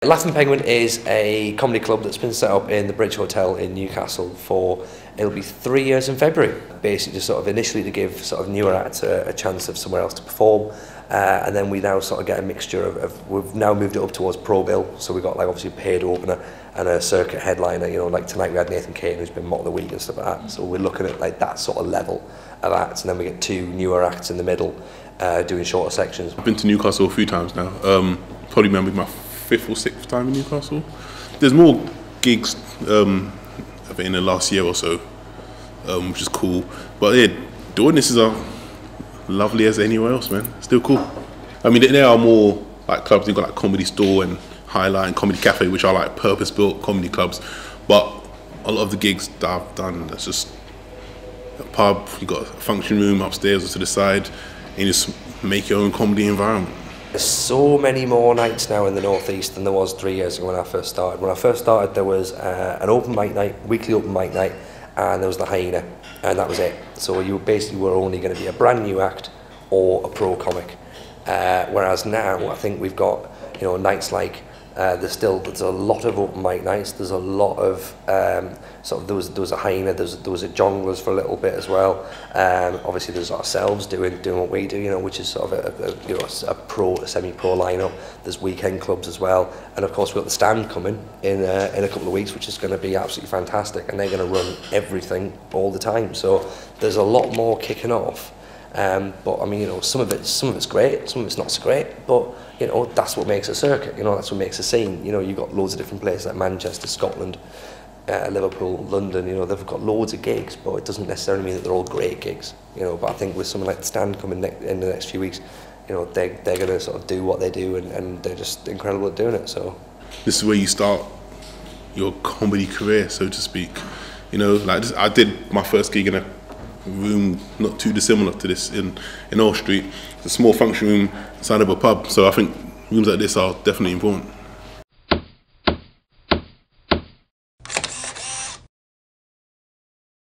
Laughin Penguin is a comedy club that's been set up in the Bridge Hotel in Newcastle for, it'll be 3 years in February. Basically just sort of initially to give sort of newer acts a chance of somewhere else to perform, and then we now sort of get a mixture of we've now moved it up towards pro bill, so we've got like obviously a paid opener and a circuit headliner, you know, like tonight we had Nathan Kane who's been Mock of the Week and stuff like that, so we're looking at like that sort of level of acts, and then we get two newer acts in the middle doing shorter sections. I've been to Newcastle a few times now, probably maybe my 5th or 6th time in Newcastle. There's more gigs I think in the last year or so, which is cool. But yeah, the audiences are lovely as anywhere else, man. Still cool. I mean, there are more like clubs. You've got like Comedy Store and Highlight and Comedy Cafe, which are like purpose-built comedy clubs. But a lot of the gigs that I've done, that's just a pub. You got a function room upstairs or to the side, and you just make your own comedy environment. There's so many more nights now in the North East than there was 3 years ago when I first started. When I first started, there was an open mic night, weekly open mic night, and there was the Hyena, and that was it. So you basically were only going to be a brand new act or a pro comic. Whereas now, I think we've got, you know, nights like there's a lot of open mic nights. There's a lot of sort of there was a Hyena, there was a Jonglers for a little bit as well. Obviously, there's ourselves doing what we do, you know, which is sort of a semi-pro lineup. There's weekend clubs as well, and of course we've got the Stand coming in a couple of weeks, which is going to be absolutely fantastic, and they're going to run everything all the time. So there's a lot more kicking off. But I mean, you know, some of it's great, some of it's not so great, but you know, that's what makes a circuit, you know, that's what makes a scene. You know, you've got loads of different places like Manchester, Scotland, Liverpool, London, you know, they've got loads of gigs, but it doesn't necessarily mean that they're all great gigs, you know. But I think with something like the Stand coming in the next few weeks, you know, they're going to sort of do what they do, and they're just incredible at doing it. So this is where you start your comedy career, so to speak. You know, like this, I did my first gig in a room not too dissimilar to this in Orr Street. It's a small function room inside of a pub, so I think rooms like this are definitely important.